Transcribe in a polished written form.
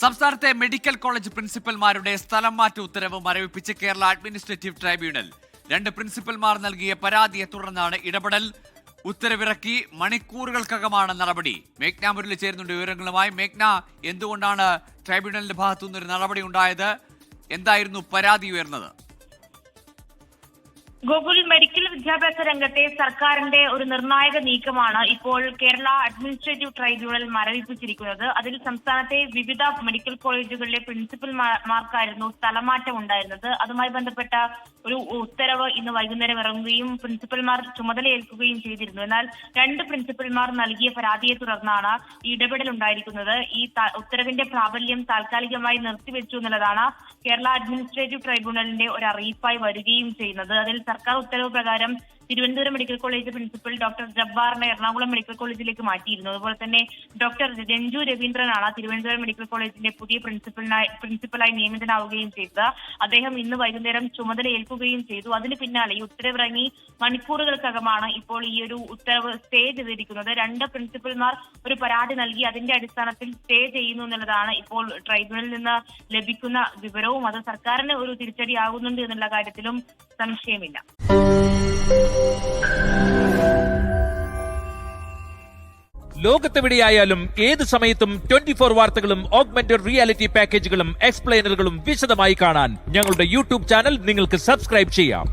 സംസ്ഥാനത്തെ medical college പ്രിൻസിപ്പൽമാരുടെ സ്ഥലം മാറ്റ ഉത്തരവ് മരവിപ്പിച്ച് കേരള അഡ്മിനിസ്ട്രേറ്റീവ് ട്രൈബ്യൂണൽ. 2 പ്രിൻസിപ്പൽമാർ നൽകിയ പരാതിയെ തുടർന്നാണ് ഇടപെടൽ. ഉത്തരവിറക്കി മണിക്കൂറുകൾക്കകമാണ് നടപടി. മേഘ്ന മുരളി ചേരുന്നുണ്ട് വിവരങ്ങളുമായി. മേഘ്ന, എന്തുകൊണ്ടാണ് ട്രൈബ്യൂണലിന്റെ ഭാഗത്തുനിന്നൊരു നടപടി ഉണ്ടായത്? എന്തായിരുന്നു പരാതി ഉയർന്നത്? ഗോകുൽ, മെഡിക്കൽ വിദ്യാഭ്യാസ രംഗത്തെ സർക്കാരിന്റെ ഒരു നിർണായക നീക്കമാണ് ഇപ്പോൾ കേരള അഡ്മിനിസ്ട്രേറ്റീവ് ട്രൈബ്യൂണൽ മരവിപ്പിച്ചിരിക്കുന്നത്. അതിൽ സംസ്ഥാനത്തെ വിവിധ മെഡിക്കൽ കോളേജുകളിലെ പ്രിൻസിപ്പൽമാർക്കായിരുന്നു സ്ഥലമാറ്റം ഉണ്ടായിരുന്നത്. അതുമായി ബന്ധപ്പെട്ട ഒരു ഉത്തരവ് ഇന്ന് വൈകുന്നേരം ഇറങ്ങുകയും പ്രിൻസിപ്പൽമാർ ചുമതലയേൽക്കുകയും ചെയ്തിരുന്നു. എന്നാൽ 2 പ്രിൻസിപ്പൽമാർ നൽകിയ പരാതിയെ തുടർന്നാണ് ഈ ഇടപെടൽ ഉണ്ടായിരിക്കുന്നത്. ഈ ഉത്തരവിന്റെ പ്രാബല്യം താൽക്കാലികമായി നിർത്തിവെച്ചു എന്നുള്ളതാണ് കേരള അഡ്മിനിസ്ട്രേറ്റീവ് ട്രൈബ്യൂണലിന്റെ ഒരു അറിയിപ്പായി വരികയും ചെയ്യുന്നത്. അതിൽ സർക്കാർ ഉത്തരവ് പ്രകാരം Thiruvananthapuram medical college principal doctor ജബ്ബാറിനെ എറണാകുളം മെഡിക്കൽ കോളേജിലേക്ക് മാറ്റിയിരുന്നു. അതുപോലെ തന്നെ ഡോക്ടർ രഞ്ജു രവീന്ദ്രനാണ് തിരുവനന്തപുരം മെഡിക്കൽ കോളേജിന്റെ പുതിയ പ്രിൻസിപ്പലായി നിയമിതനാവുകയും ചെയ്തത്. അദ്ദേഹം ഇന്ന് വൈകുന്നേരം ചുമതലയേൽക്കുകയും ചെയ്തു. അതിന് പിന്നാലെ ഈ ഉത്തരവിറങ്ങി മണിക്കൂറുകൾക്കകമാണ് ഇപ്പോൾ ഈ ഒരു ഉത്തരവ് സ്റ്റേ ചെയ്തിരിക്കുന്നത്. 2 പ്രിൻസിപ്പൽമാർ ഒരു പരാതി നൽകി അതിന്റെ അടിസ്ഥാനത്തിൽ സ്റ്റേ ചെയ്യുന്നു എന്നുള്ളതാണ് ഇപ്പോൾ ട്രൈബ്യൂണലിൽ നിന്ന് ലഭിക്കുന്ന വിവരവും. അത് സർക്കാരിന് ഒരു തിരിച്ചടിയാകുന്നുണ്ട് എന്നുള്ള കാര്യത്തിലും സംശയമില്ല. ലോകത്തെവിടെയായാലും ഏത് സമയത്തും 24 വാർത്തകളും ഓഗ്മെന്റഡ് റിയാലിറ്റി പാക്കേജുകളും എക്സ്പ്ലെയിനറുകളും വിശദമായി കാണാൻ ഞങ്ങളുടെ യൂട്യൂബ് ചാനൽ നിങ്ങൾക്ക് സബ്സ്ക്രൈബ് ചെയ്യാം.